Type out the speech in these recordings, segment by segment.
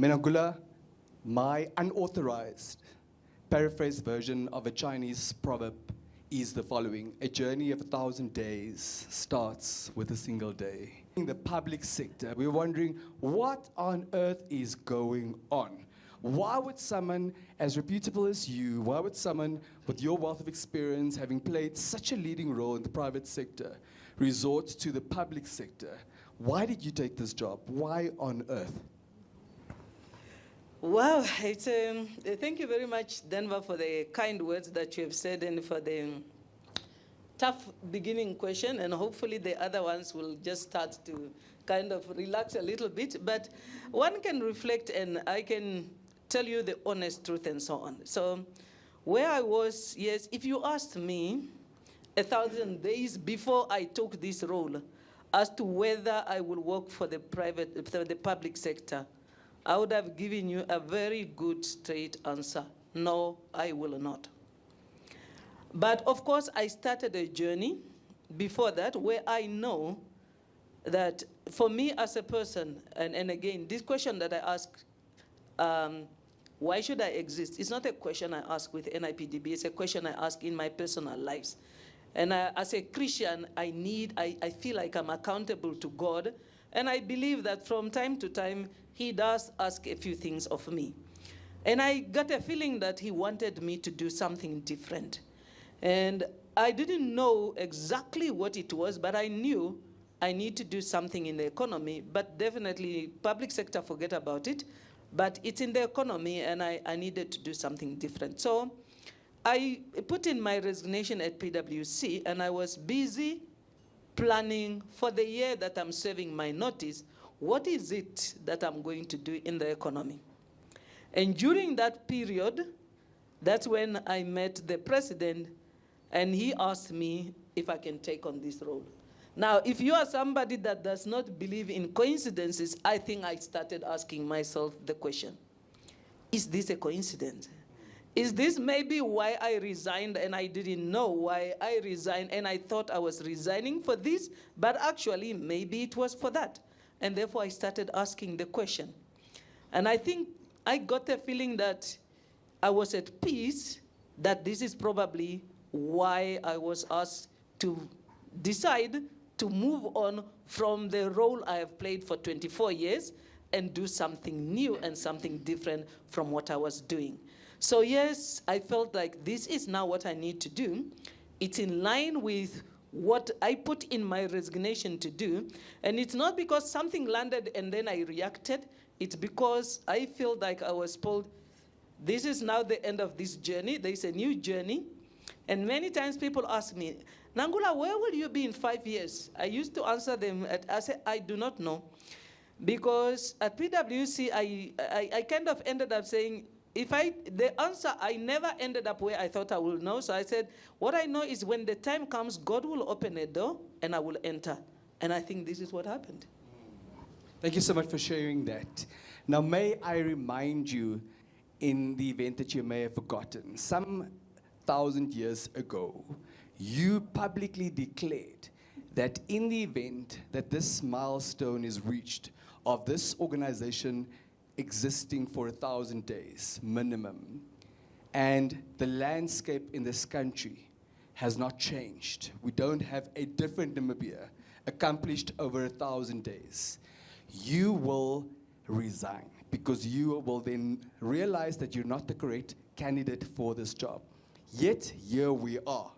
Nangula, my unauthorized paraphrased version of a Chinese proverb is the following: a journey of 1,000 days starts with a single day. In the public sector, we're wondering what on earth is going on. Why would someone as reputable as you, why would someone with your wealth of experience, having played such a leading role in the private sector, resort to the public sector? Why did you take this job? Why on earth? Wow, thank you very much, Denver, for the kind words that you have said and for the tough beginning question, and hopefully the other ones will just start to kind of relax a little bit. But one can reflect, and I can tell you the honest truth and so on. So where I was, yes, if you asked me 1,000 days before I took this role as to whether I will work for the public sector, I would have given you a very good straight answer. No, I will not. But of course, I started a journey before that where I know that for me as a person, and again, this question that I ask, why should I exist? It's not a question I ask with NIPDB, it's a question I ask in my personal lives. And as a Christian, I feel like I'm accountable to God, and I believe that from time to time, He does ask a few things of me. And I got a feeling that He wanted me to do something different. And I didn't know exactly what it was, but I knew I need to do something in the economy, but definitely public sector, forget about it. But it's in the economy, and I needed to do something different. So I put in my resignation at PwC, and I was busy planning for the year that I'm serving my notice, what is it that I'm going to do in the economy? And during that period, that's when I met the president, and he asked me if I can take on this role. Now, if you are somebody that does not believe in coincidences, I think I started asking myself the question, is this a coincidence? Is this maybe why I resigned and I didn't know why I resigned and I thought I was resigning for this, but actually maybe it was for that. And therefore I started asking the question. And I think I got a feeling that I was at peace, that this is probably why I was asked to decide to move on from the role I have played for 24 years and do something new and something different from what I was doing. So yes, I felt like this is now what I need to do. It's in line with what I put in my resignation to do. And it's not because something landed and then I reacted. It's because I feel like I was told, this is now the end of this journey. There's a new journey. And many times people ask me, Nangula, where will you be in 5 years? I used to answer them, I said, I do not know. Because at PwC, I kind of ended up saying, the answer, I never ended up where I thought I would know. So I said, what I know is when the time comes, God will open a door and I will enter. And I think this is what happened. Thank you so much for sharing that. Now, may I remind you, in the event that you may have forgotten, some 1,000 years ago, you publicly declared that in the event that this milestone is reached of this organization existing for 1,000 days minimum, and the landscape in this country has not changed. We don't have a different Namibia accomplished over 1,000 days. You will resign because you will then realize that you're not the correct candidate for this job. Yet here we are.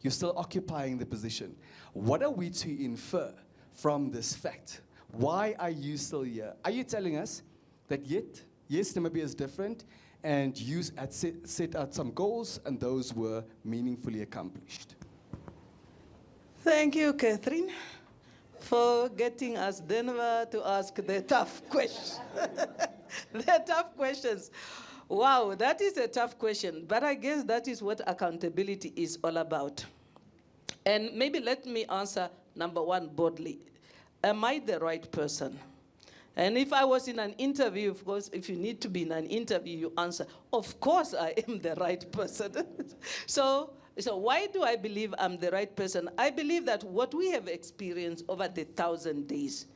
You're still occupying the position. What are we to infer from this fact? Why are you still here? Are you telling us that yes, Namibia is different, and you had set out some goals, and those were meaningfully accomplished? Thank you, Catherine, for getting us, Denver, to ask the tough questions. The tough questions. Wow, that is a tough question, but I guess that is what accountability is all about. And maybe let me answer number one boldly. Am I the right person? And if I was in an interview, of course, if you need to be in an interview, you answer, of course I am the right person. So why do I believe I'm the right person? I believe that what we have experienced over the 1,000 days,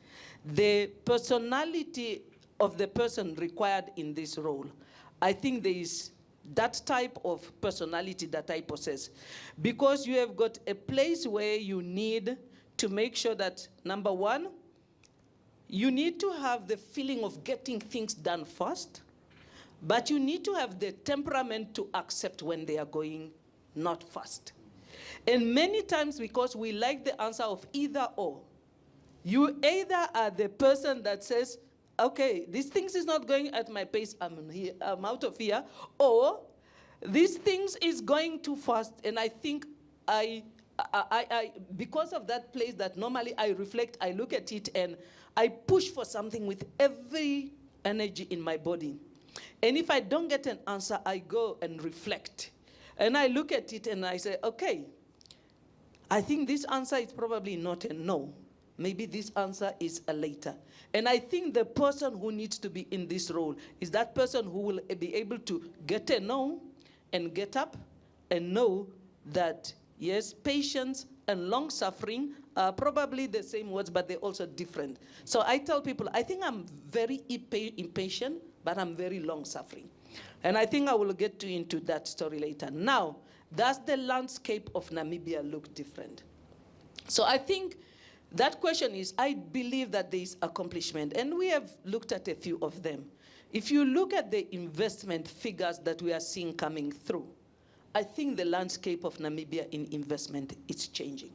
the personality of the person required in this role. I think there is that type of personality that I possess. Because you have got a place where you need to make sure that, number one, you need to have the feeling of getting things done fast, but you need to have the temperament to accept when they are going not fast. And many times, because we like the answer of either or, you either are the person that says, okay, these things is not going at my pace, I'm out of here, or these things is going too fast, and I think because of that place that normally I reflect, I look at it and I push for something with every energy in my body. And if I don't get an answer, I go and reflect. And I look at it and I say, okay, I think this answer is probably not a no. Maybe this answer is a later. And I think the person who needs to be in this role is that person who will be able to get a no and get up and know that, yes, patience and long-suffering are probably the same words, but they're also different. So I tell people, I think I'm very impatient, but I'm very long-suffering. And I think I will get into that story later. Now, does the landscape of Namibia look different? So I think that question is, I believe that there is accomplishment, and we have looked at a few of them. If you look at the investment figures that we are seeing coming through, I think the landscape of Namibia in investment is changing.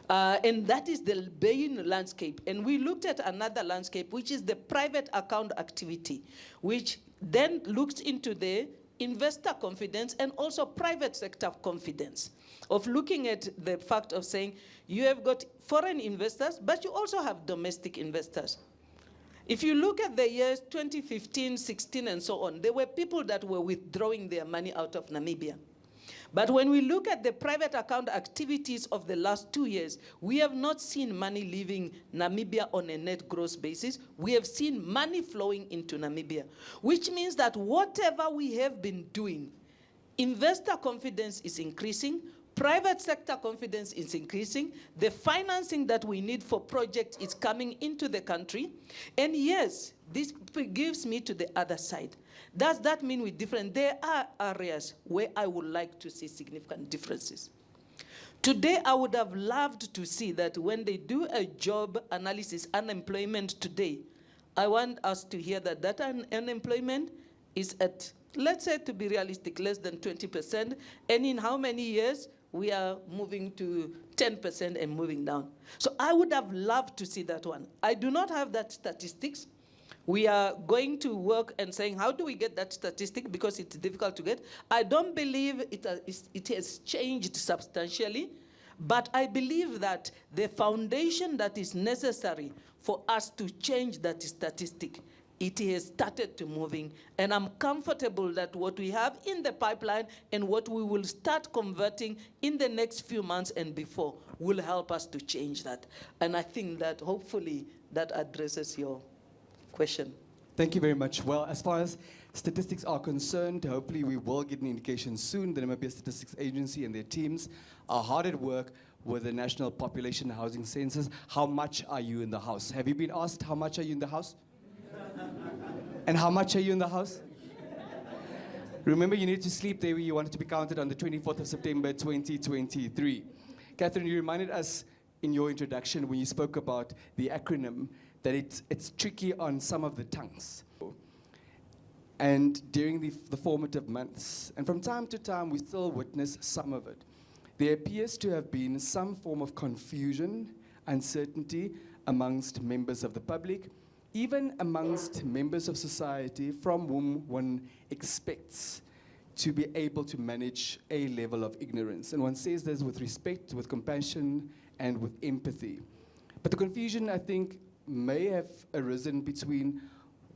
And that is the main landscape. And we looked at another landscape, which is the private account activity, which then looks into the investor confidence and also private sector confidence, of looking at the fact of saying you have got foreign investors, but you also have domestic investors. If you look at the years 2015, 16, and so on, there were people that were withdrawing their money out of Namibia. But when we look at the private account activities of the last 2 years, we have not seen money leaving Namibia on a net gross basis. We have seen money flowing into Namibia, which means that whatever we have been doing, investor confidence is increasing, private sector confidence is increasing, the financing that we need for projects is coming into the country. And yes, this gives me to the other side. Does that mean we're different? There are areas where I would like to see significant differences. Today, I would have loved to see that when they do a job analysis, unemployment today, I want us to hear that that unemployment is at, let's say to be realistic, less than 20%, and in how many years we are moving to 10% and moving down. So I would have loved to see that one. I do not have that statistics. We are going to work and saying, how do we get that statistic? Because it's difficult to get. I don't believe it has changed substantially, but I believe that the foundation that is necessary for us to change that statistic, it has started to moving. And I'm comfortable that what we have in the pipeline and what we will start converting in the next few months and before will help us to change that. And I think that hopefully that addresses your question. Thank you very much. Well, as far as statistics are concerned, hopefully we will get an indication soon. The Namibia Statistics Agency and their teams are hard at work with the National Population Housing Census. How much are you in the house? Have you been asked how much are you in the house? And how much are you in the house? Remember, you need to sleep there where you wanted to be counted on the 24th of September 2023. Catherine, you reminded us in your introduction when you spoke about the acronym that it's tricky on some of the tongues. And during the formative months, and from time to time, we still witness some of it. There appears to have been some form of confusion, uncertainty amongst members of the public, even amongst members of society from whom one expects to be able to manage a level of ignorance. And one says this with respect, with compassion, and with empathy. But the confusion, I think, may have arisen between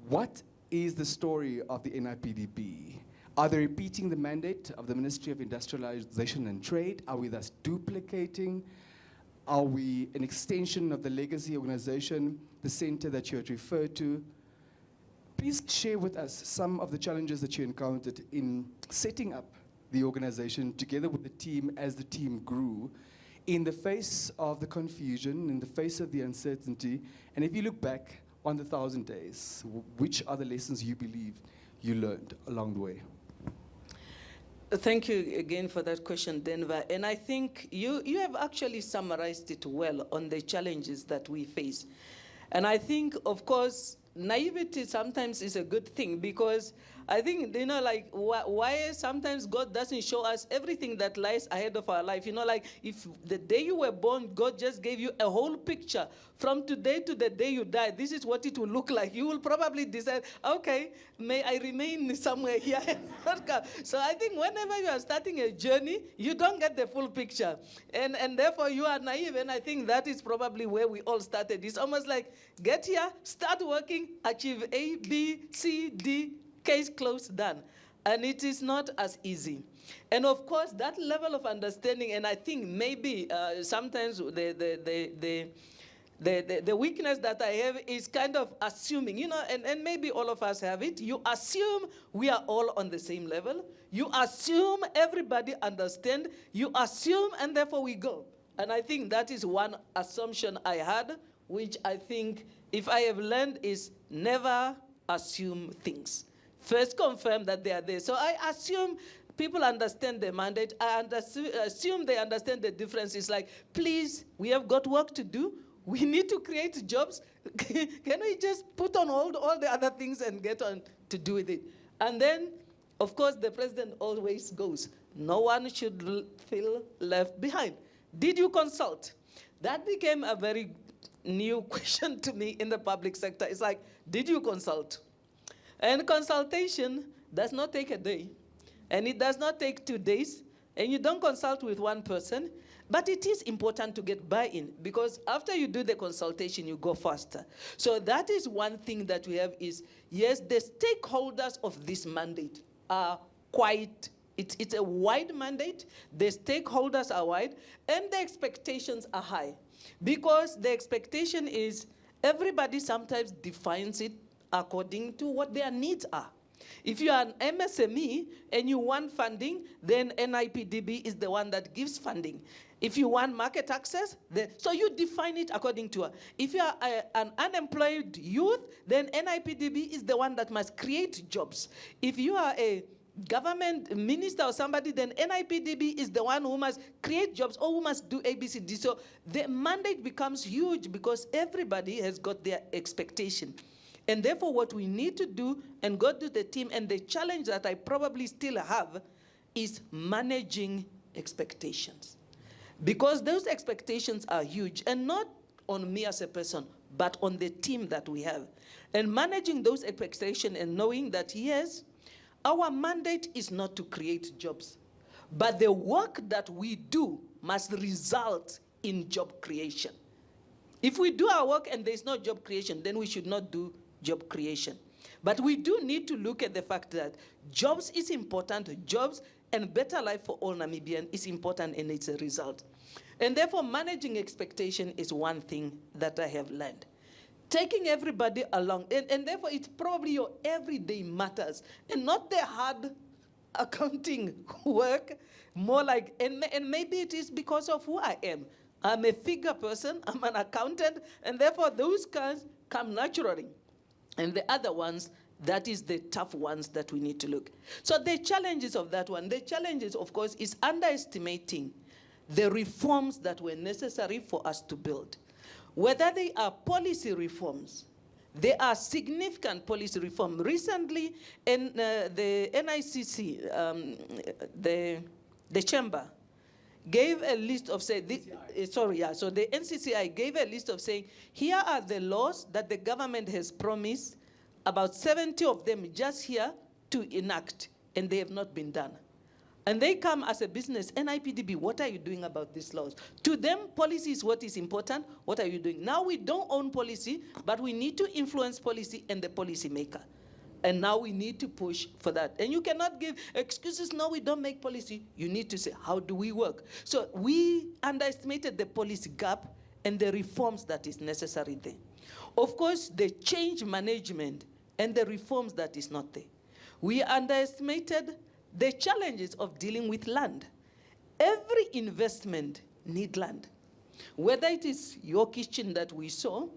what is the story of the NIPDB? Are they repeating the mandate of the Ministry of Industrialization and Trade? Are we thus duplicating? Are we an extension of the legacy organization, the center that you had referred to? Please share with us some of the challenges that you encountered in setting up the organization together with the team as the team grew, in the face of the confusion, in the face of the uncertainty. And if you look back, on the 1,000 days, which are the lessons you believe you learned along the way? Thank you again for that question, Denver. And I think you have actually summarized it well on the challenges that we face. And I think, of course, naivety sometimes is a good thing, because I think, like why sometimes God doesn't show us everything that lies ahead of our life. Like if the day you were born, God just gave you a whole picture from today to the day you die. This is what it will look like. You will probably decide, okay, may I remain somewhere here and not come. So I think whenever you are starting a journey, you don't get the full picture. And therefore you are naive. And I think that is probably where we all started. It's almost like, get here, start working, achieve A, B, C, D, case closed, done. And it is not as easy. And of course, that level of understanding, and I think maybe sometimes the weakness that I have is kind of assuming, and maybe all of us have it. You assume we are all on the same level. You assume everybody understands. You assume, and therefore we go. And I think that is one assumption I had, which I think if I have learned is never assume things. First confirm that they are there. So I assume people understand the mandate. I assume they understand the difference. It's like, please, we have got work to do. We need to create jobs. Can we just put on all the other things and get on to do with it? And then, of course, the president always goes, no one should feel left behind. Did you consult? That became a very new question to me in the public sector. It's like, did you consult? And consultation does not take a day, and it does not take 2 days, and you don't consult with one person, but it is important to get buy-in, because after you do the consultation, you go faster. So that is one thing that we have is, yes, the stakeholders of this mandate are quite, it's a wide mandate, the stakeholders are wide, and the expectations are high. Because the expectation is everybody sometimes defines it according to what their needs are. If you are an MSME and you want funding, then NIPDB is the one that gives funding. If you want market access, so you define it according to it. If you are an unemployed youth, then NIPDB is the one that must create jobs. If you are a government minister or somebody, then NIPDB is the one who must create jobs or who must do ABCD. So the mandate becomes huge because everybody has got their expectation. And therefore what we need to do and go to the team, and the challenge that I probably still have is managing expectations. Because those expectations are huge, and not on me as a person, but on the team that we have. And managing those expectations and knowing that, yes, our mandate is not to create jobs, but the work that we do must result in job creation. If we do our work and there's no job creation, then we should not do job creation. But we do need to look at the fact that jobs is important, jobs and better life for all Namibians is important, and it's a result. And therefore, managing expectation is one thing that I have learned. Taking everybody along, and therefore it's probably your everyday matters, and not the hard accounting work, more like, and maybe it is because of who I am. I'm a figure person, I'm an accountant, and therefore those kinds come naturally. And the other ones, that is the tough ones that we need to look. So the challenges of that one, the challenges, of course, is underestimating the reforms that were necessary for us to build. Whether they are policy reforms, there are significant policy reforms. Recently, in the NICC, the chamber, gave a list of so the NCCI gave a list of saying, here are the laws that the government has promised, about 70 of them just here to enact, and they have not been done. And they come as a business, NIPDB, what are you doing about these laws? To them, policy is what is important. What are you doing? Now we don't own policy, but we need to influence policy and the policy maker. And now we need to push for that. And you cannot give excuses, no, we don't make policy. You need to say, how do we work? So we underestimated the policy gap and the reforms that is necessary there. Of course, the change management and the reforms that is not there. We underestimated the challenges of dealing with land. Every investment needs land. Whether it is your kitchen that we saw,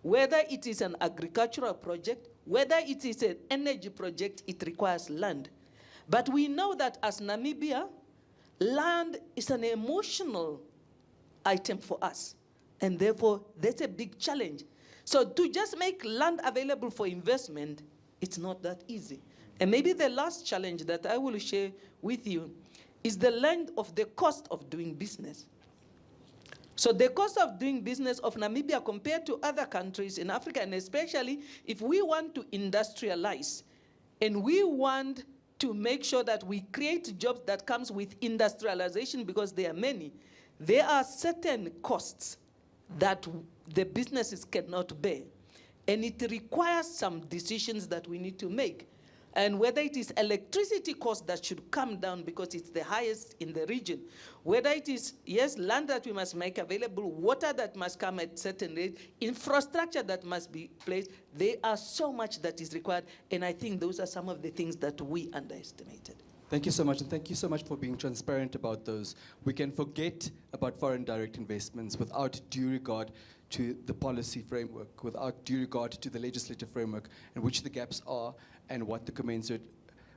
whether it is an agricultural project, whether it is an energy project, it requires land. But we know that as Namibia, land is an emotional item for us. And therefore, that's a big challenge. So to just make land available for investment, it's not that easy. And maybe the last challenge that I will share with you is the length of the cost of doing business. So the cost of doing business of Namibia compared to other countries in Africa, and especially if we want to industrialize, and we want to make sure that we create jobs that comes with industrialization, because there are many, there are certain costs that the businesses cannot bear. And it requires some decisions that we need to make. And whether it is electricity cost that should come down because it's the highest in the region, whether it is, yes, land that we must make available, water that must come at certain rate, infrastructure that must be placed, there are so much that is required. And I think those are some of the things that we underestimated. Thank you so much, and thank you so much for being transparent about those. We can forget about foreign direct investments without due regard to the policy framework, without due regard to the legislative framework, and which the gaps are, and what the commensurate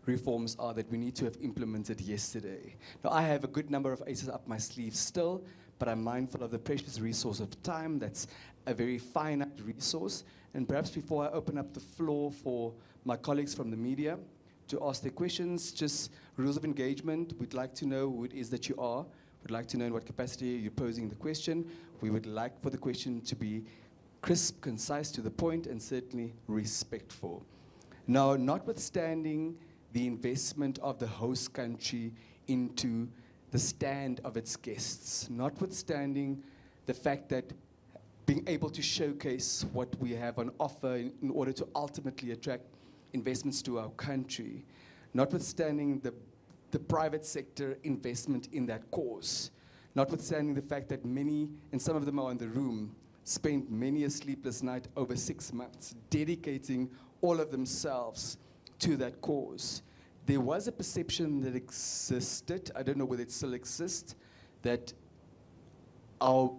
reforms are that we need to have implemented yesterday. Now, I have a good number of aces up my sleeve still, but I'm mindful of the precious resource of time. That's a very finite resource. And perhaps before I open up the floor for my colleagues from the media to ask their questions, just rules of engagement. We'd like to know who it is that you are. We'd like to know in what capacity you're posing the question. We would like for the question to be crisp, concise, to the point, and certainly respectful. Now, notwithstanding the investment of the host country into the stand of its guests, notwithstanding the fact that being able to showcase what we have on offer in order to ultimately attract investments to our country, notwithstanding the private sector investment in that cause, notwithstanding the fact that many, and some of them are in the room, spent many a sleepless night over 6 months dedicating all of themselves to that cause. There was a perception that existed, I don't know whether it still exists, that our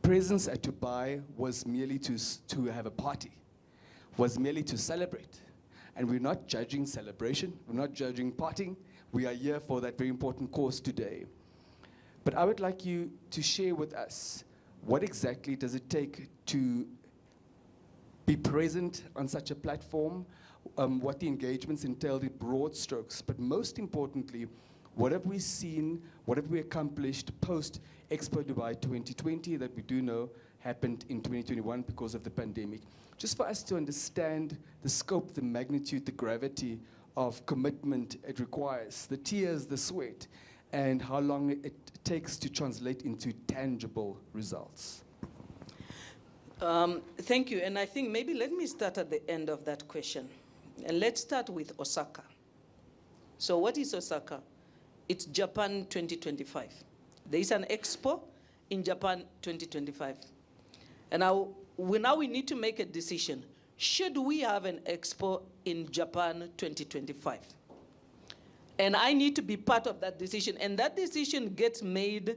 presence at Dubai was merely to have a party, was merely to celebrate. And we're not judging celebration, we're not judging partying. We are here for that very important cause today. But I would like you to share with us, what exactly does it take to be present on such a platform, what the engagements entailed in broad strokes, but most importantly, what have we seen, what have we accomplished post Expo Dubai 2020 that we do know happened in 2021 because of the pandemic. Just for us to understand the scope, the magnitude, the gravity of commitment it requires, the tears, the sweat, and how long it takes to translate into tangible results. Thank you, and I think maybe let me start at the end of that question. And let's start with Osaka. So what is Osaka? It's Japan 2025. There is an Expo in Japan 2025. And now we need to make a decision. Should we have an Expo in Japan 2025? And I need to be part of that decision. And that decision gets made,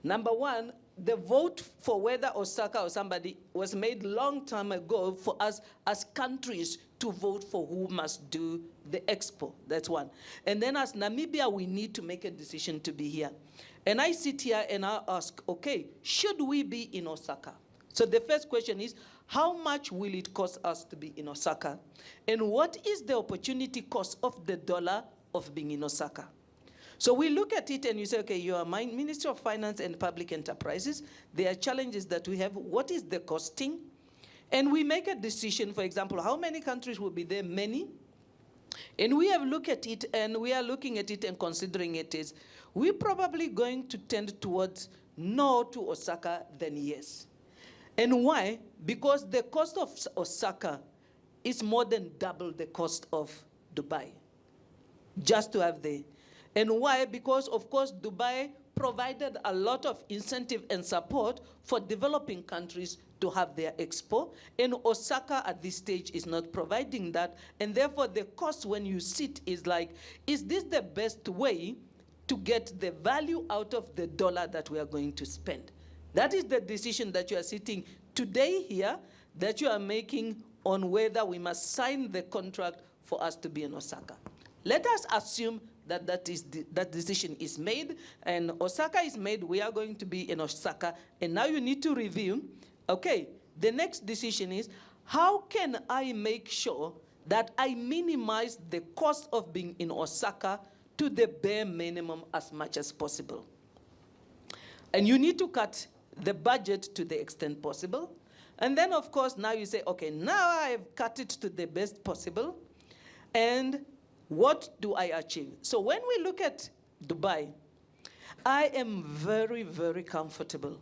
number one, the vote for whether Osaka or somebody was made long time ago for us as countries to vote for who must do the Expo. That's one. And then as Namibia, we need to make a decision to be here. And I sit here and I ask, okay, should we be in Osaka? So the first question is, how much will it cost us to be in Osaka? And what is the opportunity cost of the dollar of being in Osaka? So we look at it and you say, okay, you are Ministry of Finance and Public Enterprises. There are challenges that we have. What is the costing? And we make a decision, for example, how many countries will be there? Many. And we have looked at it, and we are looking at it and considering it is, we're probably going to tend towards no to Osaka than yes. And why? Because the cost of Osaka is more than double the cost of Dubai, just to have there. And why? Because, of course, Dubai provided a lot of incentive and support for developing countries to have their Expo. And Osaka at this stage is not providing that. And therefore, the cost when you sit is like, is this the best way to get the value out of the dollar that we are going to spend? That is the decision that you are sitting today here. that you are making on whether we must sign the contract for us to be in Osaka. Let us assume that that decision is made, and Osaka is made, we are going to be in Osaka, and now you need to review, okay, the next decision is, how can I make sure that I minimize the cost of being in Osaka to the bare minimum as much as possible? And you need to cut the budget to the extent possible. And then, of course, now you say, okay, now I've cut it to the best possible, and what do I achieve? So when we look at Dubai, I am very, very comfortable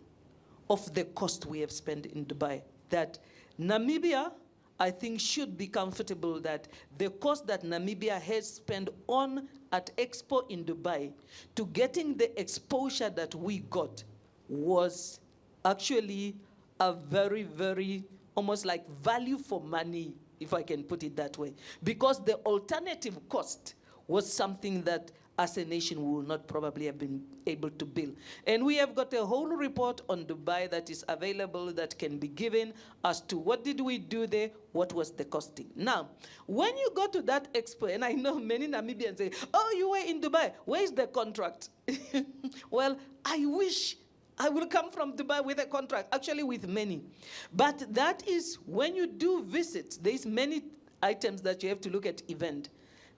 of the cost we have spent in Dubai. That Namibia, I think, should be comfortable that the cost that Namibia has spent on at Expo in Dubai to getting the exposure that we got was actually a very, very, almost like value for money, if I can put it that way. Because the alternative cost was something that as a nation we will not probably have been able to build. And we have got a whole report on Dubai that is available that can be given as to what did we do there, what was the costing. Now, when you go to that expo, and I know many Namibians say, oh, you were in Dubai, where is the contract? Well, I wish I will come from Dubai with a contract, actually with many. But that is, when you do visit, there's many items that you have to look at event.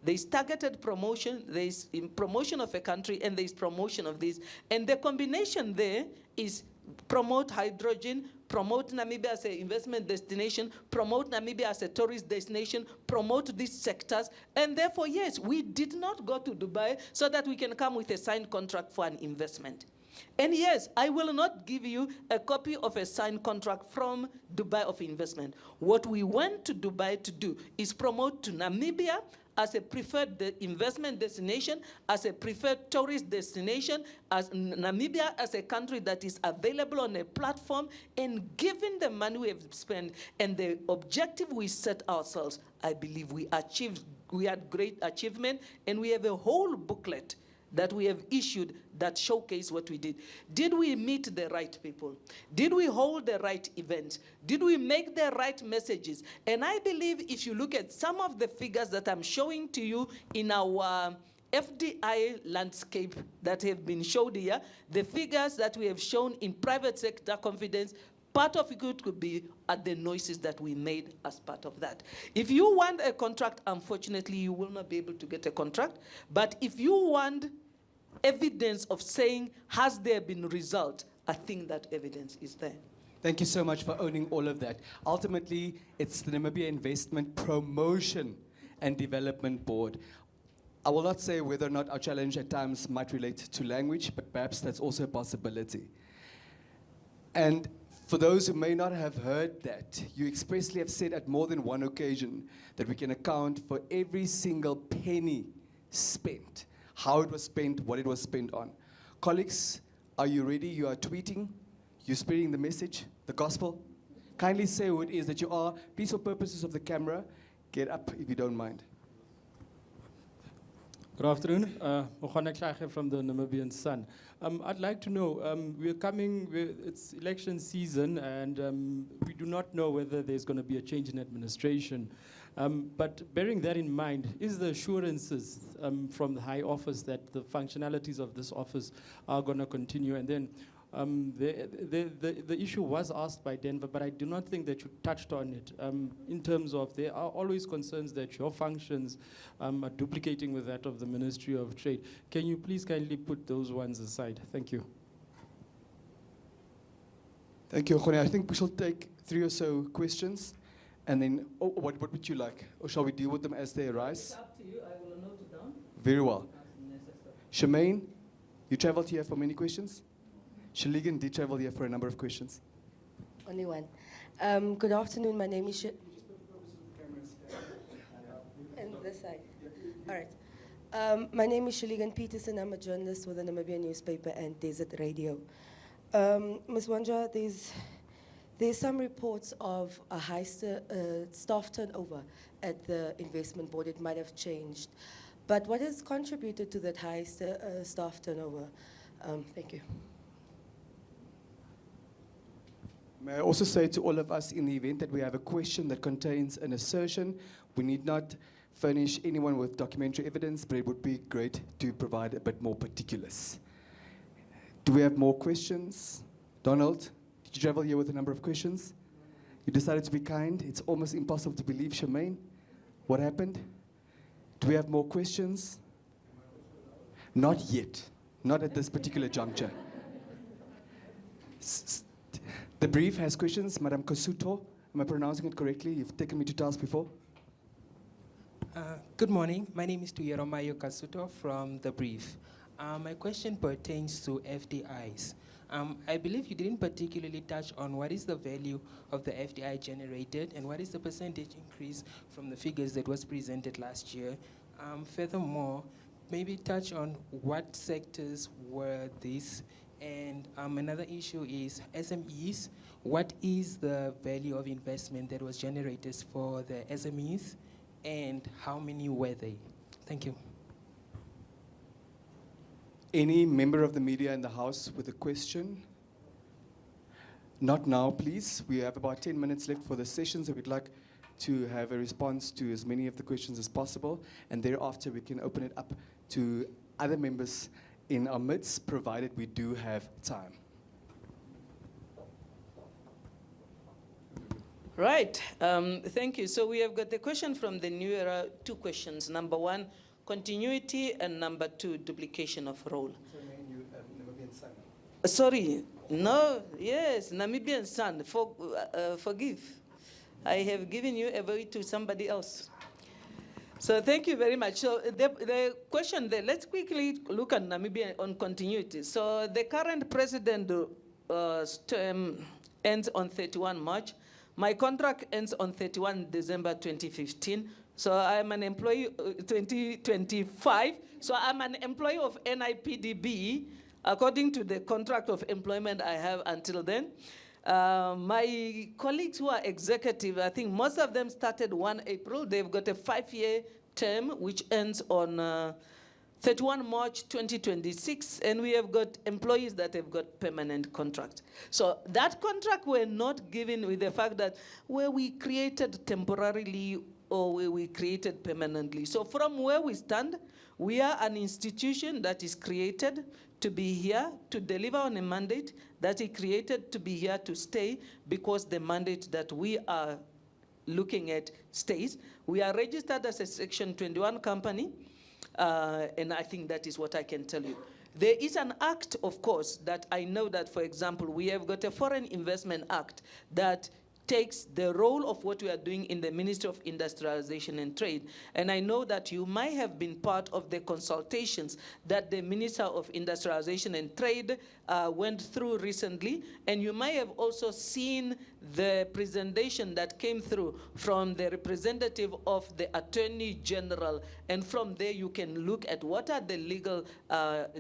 There's targeted promotion, there's promotion of a country, and there's promotion of this. And the combination there is promote hydrogen, promote Namibia as an investment destination, promote Namibia as a tourist destination, promote these sectors. And therefore, yes, we did not go to Dubai so that we can come with a signed contract for an investment. And yes, I will not give you a copy of a signed contract from Dubai of investment. What we went to Dubai to do is promote to Namibia as a preferred investment destination, as a preferred tourist destination, as Namibia as a country that is available on a platform, and given the money we have spent and the objective we set ourselves, I believe we had great achievement, and we have a whole booklet that we have issued that showcase what we did. Did we meet the right people? Did we hold the right events? Did we make the right messages? And I believe if you look at some of the figures that I'm showing to you in our FDI landscape that have been showed here, the figures that we have shown in private sector confidence, part of it could be at the noises that we made as part of that. If you want a contract, unfortunately, you will not be able to get a contract. But if you want evidence of saying, has there been result, I think that evidence is there. Thank you so much for owning all of that. Ultimately, it's the Namibia Investment Promotion and Development Board. I will not say whether or not our challenge at times might relate to language, but perhaps that's also a possibility. And for those who may not have heard that, you expressly have said at more than one occasion that we can account for every single penny spent, how it was spent, what it was spent on. Colleagues, are you ready? You are tweeting, you're spreading the message, the gospel. Kindly say who it is that you are. Please, for purposes of the camera, get up if you don't mind. Good afternoon. Mohamed Klager from the Namibian Sun. I'd like to know, it's election season, and we do not know whether there's going to be a change in administration. But bearing that in mind, is the assurances from the high office that the functionalities of this office are going to continue? And then the issue was asked by Denver, but I do not think that you touched on it in terms of there are always concerns that your functions are duplicating with that of the Ministry of Trade. Can you please kindly put those ones aside? Thank you. Thank you, Khone. I think we shall take 3 or so questions, and then, what would you like? Or shall we deal with them as they arise? It's up to you. I will note it down. Very well. Shemaine, you traveled here for many questions? Shaligan did travel here for a number of questions. Only one. Good afternoon. My name is and this side. All right. My name is Shaligan Peterson. I'm a journalist with the Namibia newspaper and Desert Radio. Ms. Uaandja, there's some reports of a high staff turnover at the investment board. It might have changed. But what has contributed to that high staff turnover? Thank you. May I also say to all of us, in the event that we have a question that contains an assertion, we need not furnish anyone with documentary evidence, but it would be great to provide a bit more particulars. Do we have more questions? Donald, did you travel here with a number of questions? You decided to be kind. It's almost impossible to believe, Charmaine. What happened? Do we have more questions? Not yet. Not at this particular juncture. The brief has questions. Madam Kosuto, am I pronouncing it correctly? You've taken me to task before. Good morning. My name is Tuyeromayo Kasuto from The Brief. My question pertains to FDIs. I believe you didn't particularly touch on what is the value of the FDI generated and what is the percentage increase from the figures that was presented last year. Furthermore, maybe touch on what sectors were these. And another issue is SMEs. What is the value of investment that was generated for the SMEs and how many were they? Thank you. Any member of the media in the House with a question? Not now, please. We have about 10 minutes left for the session, so we'd like to have a response to as many of the questions as possible, and thereafter we can open it up to other members in our midst, provided we do have time. Right, thank you. So we have got a question from the New Era, two questions. Number one, continuity, and number two, duplication of role. Namibian Sun. Sorry, no, yes, Namibian Sun, forgive. I have given you a vote to somebody else. So thank you very much. So the question there, let's quickly look at Namibia on continuity. So the current president term ends on 31 March. My contract ends on 31 December 2015. So I'm an employee 2025. So I'm an employee of NIPDB according to the contract of employment I have until then. My colleagues who are executive, I think most of them started 1 April. They've got a 5-year term which ends on 31 March 2026, and we have got employees that have got permanent contracts. So that contract were not given with the fact that where we created temporarily or where we created permanently. So from where we stand, we are an institution that is created to be here to deliver on a mandate that is created to be here to stay because the mandate that we are looking at stays. We are registered as a Section 21 company, and I think that is what I can tell you. There is an act, of course, that I know that, for example, we have got a Foreign Investment Act that takes the role of what we are doing in the Ministry of Industrialization and Trade. And I know that you might have been part of the consultations that the Minister of Industrialization and Trade went through recently. And you might have also seen the presentation that came through from the representative of the Attorney General. And from there, you can look at what are the legal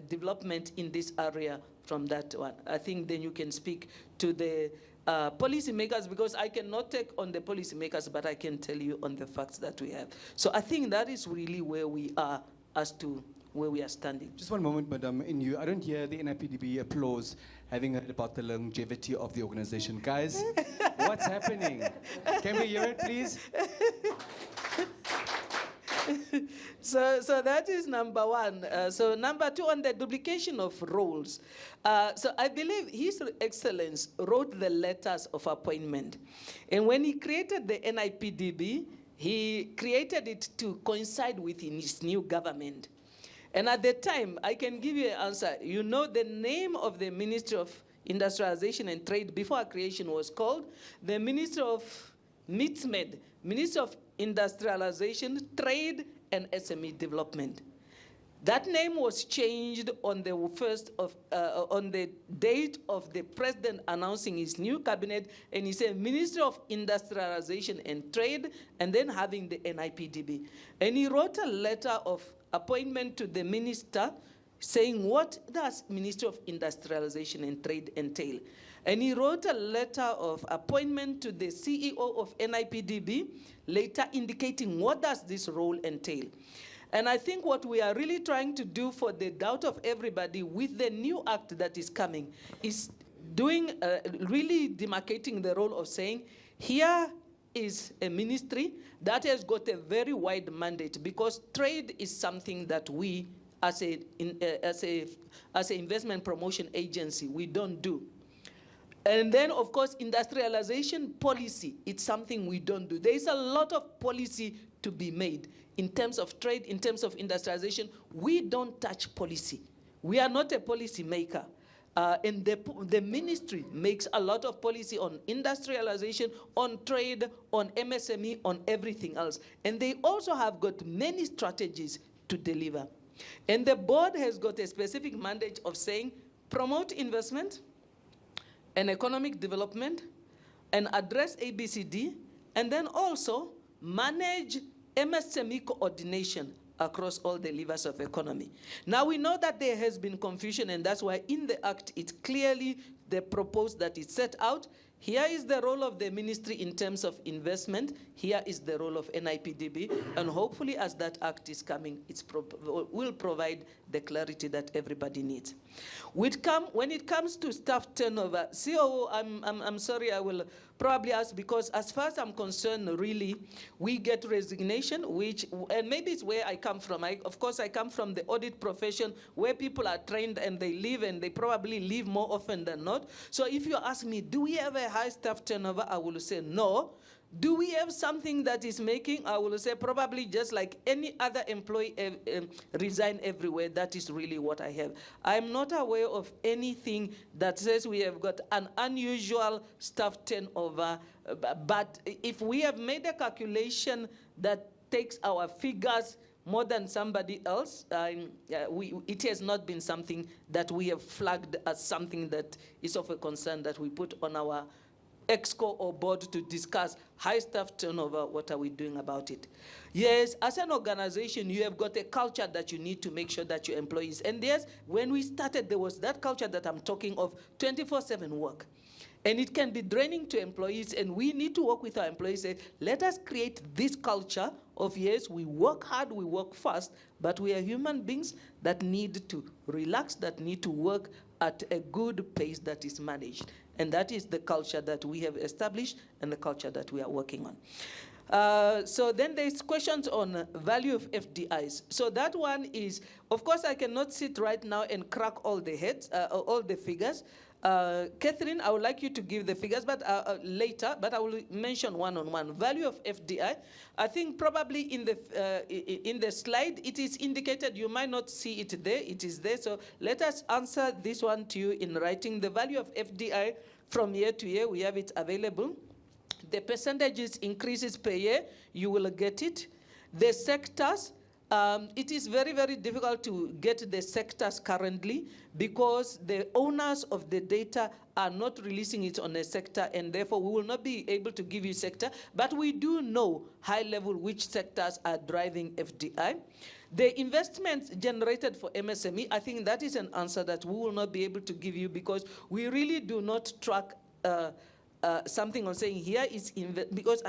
development in this area from that one. I think then you can speak to the policymakers, because I cannot take on the policymakers, but I can tell you on the facts that we have. So I think that is really where we are as to where we are standing. Just one moment, Madam Inyu. I don't hear the NIPDB applause having heard about the longevity of the organization. Guys, what's happening? Can we hear it, please? So that is number one. So number two, on the duplication of roles. So I believe His Excellence wrote the letters of appointment. And when he created the NIPDB, he created it to coincide with his new government. And at the time, I can give you an answer. You know the name of the Ministry of Industrialization and Trade before our creation was called the Ministry of MITSMED, Ministry of Industrialization, Trade, and SME Development. That name was changed on the on the date of the president announcing his new cabinet, and he said Ministry of Industrialization and Trade, and then having the NIPDB. And he wrote a letter of appointment to the minister saying, what does Ministry of Industrialization and Trade entail? And he wrote a letter of appointment to the CEO of NIPDB, later indicating what does this role entail. And I think what we are really trying to do for the doubt of everybody with the new act that is coming is really demarcating the role of saying, here is a ministry that has got a very wide mandate, because trade is something that we, as an investment promotion agency, we don't do. And then, of course, industrialization policy, it's something we don't do. There is a lot of policy to be made in terms of trade, in terms of industrialization. We don't touch policy. We are not a policy maker. And the ministry makes a lot of policy on industrialization, on trade, on MSME, on everything else. And they also have got many strategies to deliver. And the board has got a specific mandate of saying, promote investment and economic development, and address ABCD, and then also manage MSME coordination across all the levers of economy. Now we know that there has been confusion, and that's why in the Act it's clearly the proposed that is set out. Here is the role of the ministry in terms of investment. Here is the role of NIPDB. And hopefully as that Act is coming, it will provide the clarity that everybody needs. When it comes to staff turnover, COO, I'm sorry, I will probably ask, because as far as I'm concerned, really, we get resignation, and maybe it's where I come from. Of course, I come from the audit profession, where people are trained and they leave, and they probably leave more often than not. So if you ask me, do we have a high staff turnover? I will say no. Do we have something that is making? I will say probably just like any other employee resign everywhere. That is really what I have. I'm not aware of anything that says we have got an unusual staff turnover. But if we have made a calculation that takes our figures more than somebody else, it has not been something that we have flagged as something that is of a concern that we put on our Exco or board to discuss high staff turnover. What are we doing about it? Yes, as an organization, you have got a culture that you need to make sure that your employees, and yes, when we started, there was that culture that I'm talking of, 24/7 work. And it can be draining to employees, and we need to work with our employees, say, let us create this culture of, yes, we work hard, we work fast, but we are human beings that need to relax, that need to work at a good pace that is managed. And that is the culture that we have established and the culture that we are working on. So then there's questions on value of FDIs. So that one is, of course, I cannot sit right now and crack all the heads, all the figures. Catherine, I would like you to give the figures, but later, but I will mention one-on-one. Value of FDI, I think probably in the slide, it is indicated. You might not see it there. It is there. So let us answer this one to you in writing. The value of FDI from year to year, we have it available. The percentages increases per year, you will get it. The sectors, it is very, very difficult to get the sectors currently because the owners of the data are not releasing it on a sector, and therefore we will not be able to give you sector, but we do know high level which sectors are driving FDI. The investments generated for MSME, I think that is an answer that we will not be able to give you because we really do not track something on saying here is, because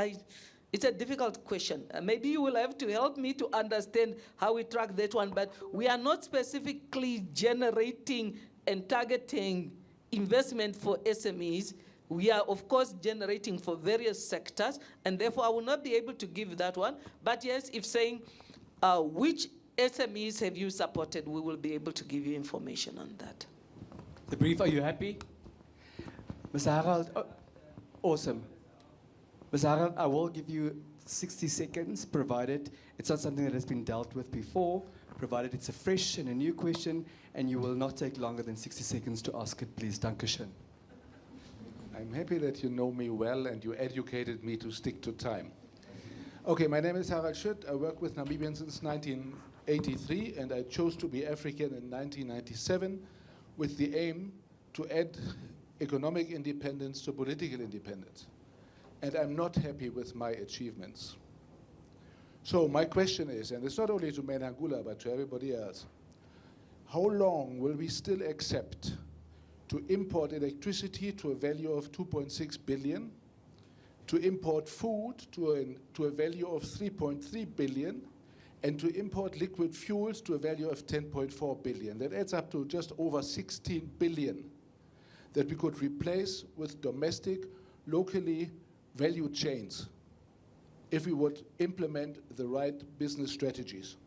it's a difficult question. Maybe you will have to help me to understand how we track that one, but we are not specifically generating and targeting investment for SMEs. We are, of course, generating for various sectors, and therefore I will not be able to give that one. But yes, if saying which SMEs have you supported, we will be able to give you information on that. The brief, are you happy? Mr. Harald, awesome. Ms. Harald, I will give you 60 seconds, provided it's not something that has been dealt with before, provided it's a fresh and a new question, and you will not take longer than 60 seconds to ask it, please. Dankeschön. I'm happy that you know me well and you educated me to stick to time. Okay, my name is Harald Schütt. I work with Namibians since 1983, and I chose to be African in 1997 with the aim to add economic independence to political independence. And I'm not happy with my achievements. So my question is, and it's not only to Nangula, but to everybody else, how long will we still accept to import electricity to a value of 2.6 billion, to import food to a value of 3.3 billion, and to import liquid fuels to a value of 10.4 billion? That adds up to just over 16 billion. that we could replace with domestic, locally valued chains if we would implement the right business strategies?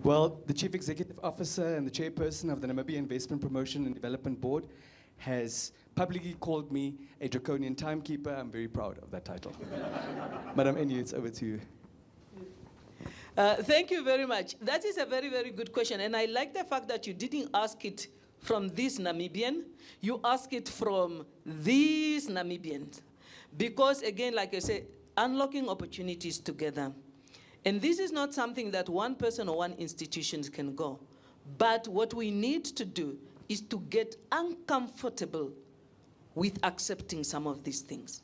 Well, the Chief Executive Officer and the Chairperson of the Namibia Investment Promotion and Development Board has publicly called me a draconian timekeeper. I'm very proud of that title. Madam Enyu, it's over to you. Thank you very much. That is a very, very good question. And I like the fact that you didn't ask it from this Namibian. You ask it from these Namibians. Because, again, like I said, unlocking opportunities together. And this is not something that one person or one institution can go. But what we need to do is to get uncomfortable with accepting some of these things.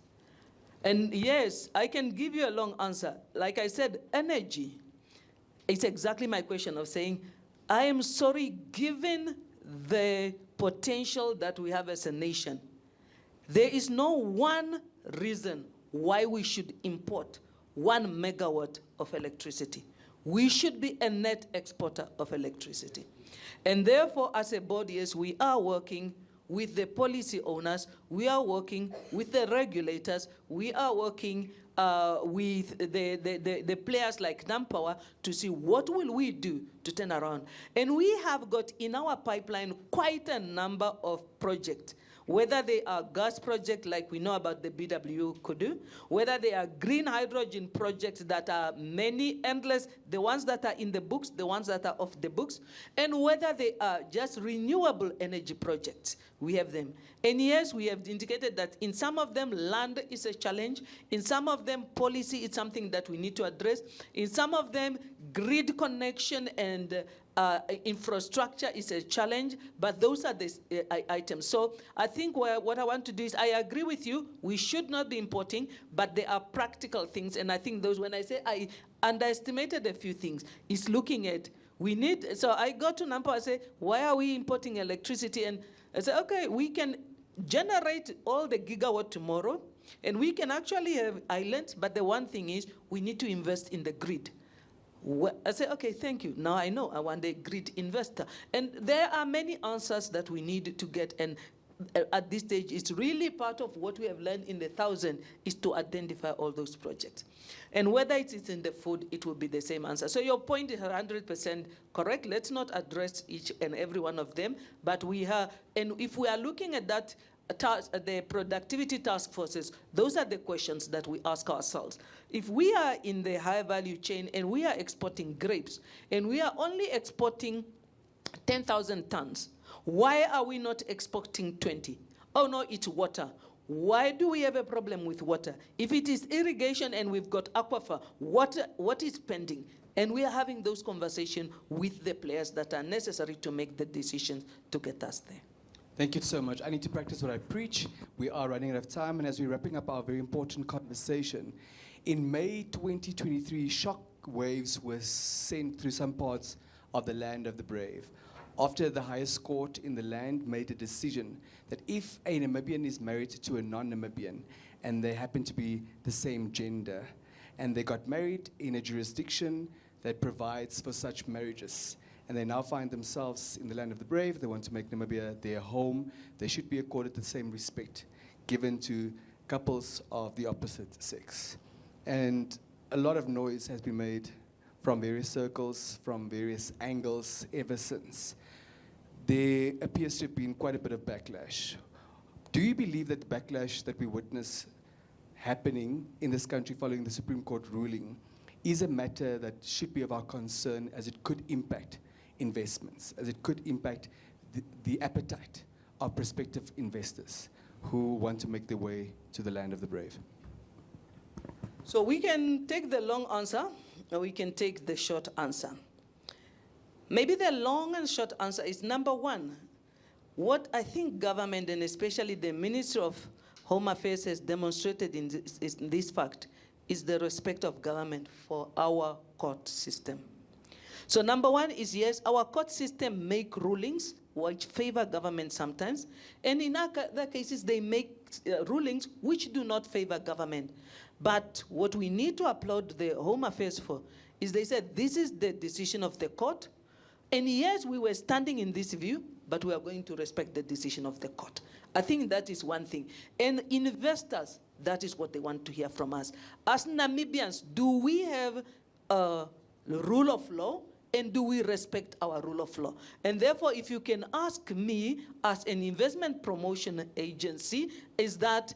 And yes, I can give you a long answer. Like I said, energy. It's exactly my question of saying, I am sorry, given the potential that we have as a nation, there is no one reason why we should import 1 megawatt of electricity. We should be a net exporter of electricity. And therefore, as a body, yes, we are working with the policy owners, we are working with the regulators, we are working with the players like Nampower to see what will we do to turn around. And we have got in our pipeline quite a number of projects, whether they are gas projects like we know about the BW Kudu, whether they are green hydrogen projects that are many, endless, the ones that are in the books, the ones that are off the books, and whether they are just renewable energy projects. We have them. And yes, we have indicated that in some of them, land is a challenge. In some of them, policy is something that we need to address. In some of them, grid connection and infrastructure is a challenge, but those are the items. So I think what I want to do is, I agree with you, we should not be importing, but there are practical things, and I think those, when I say I underestimated a few things, is looking at, we need, so I go to Nampo, I say, why are we importing electricity? And I say, okay, we can generate all the gigawatt tomorrow, and we can actually have islands, but the one thing is, we need to invest in the grid. I say, okay, thank you. Now I know I want a grid investor. And there are many answers that we need to get. And at this stage, it's really part of what we have learned in the 1,000 is to identify all those projects. And whether it is in the food, it will be the same answer. So your point is 100% correct. Let's not address each and every one of them. But we have, and if we are looking at that, the productivity task forces, those are the questions that we ask ourselves. If we are in the high value chain and we are exporting grapes and we are only exporting 10,000 tons, why are we not exporting 20? Oh no, it's water. Why do we have a problem with water? If it is irrigation and we've got aquifer, what is pending? And we are having those conversations with the players that are necessary to make the decisions to get us there. Thank you so much. I need to practice what I preach. We are running out of time, and as we're wrapping up our very important conversation, in May 2023, shock waves were sent through some parts of the land of the brave, after the highest court in the land made a decision that if a Namibian is married to a non-Namibian, and they happen to be the same gender, and they got married in a jurisdiction that provides for such marriages, and they now find themselves in the land of the brave, they want to make Namibia their home, they should be accorded the same respect given to couples of the opposite sex. And a lot of noise has been made from various circles, from various angles ever since. There appears to have been quite a bit of backlash. Do you believe that the backlash that we witness happening in this country following the Supreme Court ruling is a matter that should be of our concern, as it could impact investments, as it could impact the appetite of prospective investors who want to make their way to the land of the brave? So we can take the long answer, or we can take the short answer. Maybe the long and short answer is, number one, what I think government, and especially the Ministry of Home Affairs, has demonstrated in this fact is the respect of government for our court system. So number one is, yes, our court system make rulings which favor government sometimes, and in other cases they make rulings which do not favor government. But what we need to applaud the Home Affairs for is, they said this is the decision of the court, And yes, we were standing in this view, but we are going to respect the decision of the court. I think that is one thing. And investors, that is what they want to hear from us. As Namibians, do we have a rule of law? And do we respect our rule of law? And therefore, if you can ask me as an investment promotion agency, is that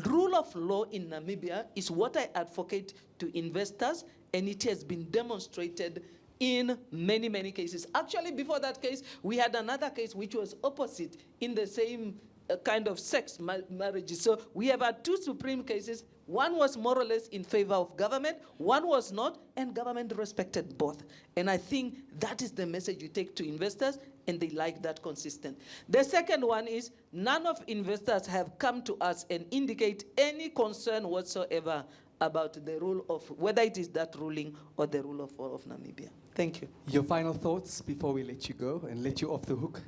rule of law in Namibia is what I advocate to investors, and it has been demonstrated in many, many cases. Actually, before that case, we had another case which was opposite in the same kind of sex marriages. So we have had two Supreme cases. One was more or less in favor of government, one was not, and government respected both. And I think that is the message you take to investors, and they like that consistent. The second one is none of investors have come to us and indicate any concern whatsoever about the rule of, whether it is that ruling or the rule of law of Namibia. Thank you. Your final thoughts before we let you go and let you off the hook?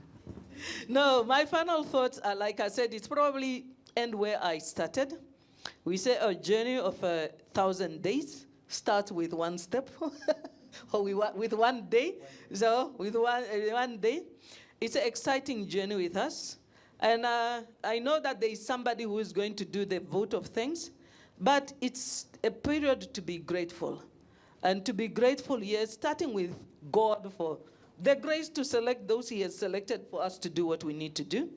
No, my final thoughts are, like I said, it's probably end where I started. We say a journey of 1,000 days starts with one step, or with 1 day. So with one day, it's an exciting journey with us. And I know that there is somebody who is going to do the vote of thanks, but it's a period to be grateful. And to be grateful, yes, starting with God for the grace to select those he has selected for us to do what we need to do,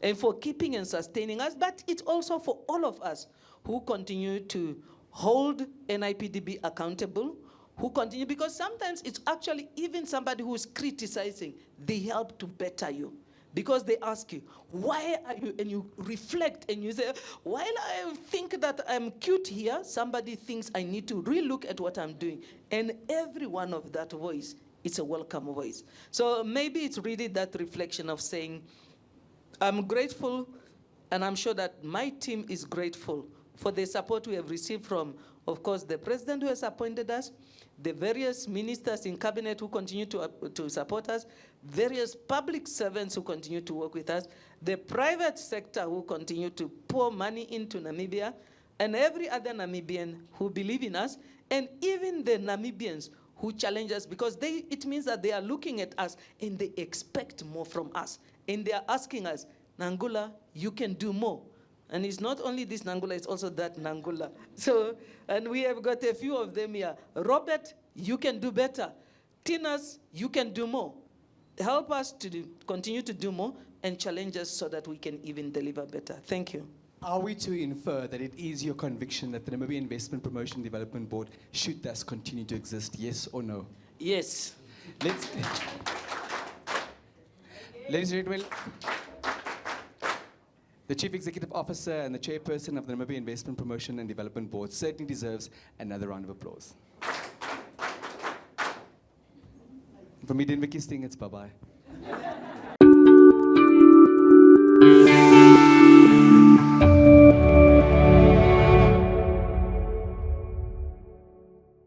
and for keeping and sustaining us, but it's also for all of us who continue to hold NIPDB accountable, who continue, because sometimes it's actually even somebody who is criticizing, they help to better you. Because they ask you, why are you, and you reflect and you say, while I think that I'm cute here, somebody thinks I need to relook at what I'm doing. And every one of that voice, it's a welcome voice. So maybe it's really that reflection of saying, I'm grateful, and I'm sure that my team is grateful for the support we have received from, of course, the president who has appointed us, the various ministers in cabinet who continue to support us, various public servants who continue to work with us, the private sector who continue to pour money into Namibia, and every other Namibian who believe in us, and even the Namibians who challenge us, because it means that they are looking at us and they expect more from us. And they are asking us, Nangula, you can do more. And it's not only this Nangula, it's also that Nangula. So, and we have got a few of them here. Robert, you can do better. Tinas, you can do more. Help us to continue to do more and challenge us so that we can even deliver better. Thank you. Are we to infer that it is your conviction that the Namibia Investment Promotion Development Board should thus continue to exist, yes or no? Yes. Ladies and gentlemen, the Chief Executive Officer and the Chairperson of the Namibia Investment Promotion and Development Board certainly deserves another round of applause. From me, Denver Kisting, it's bye-bye.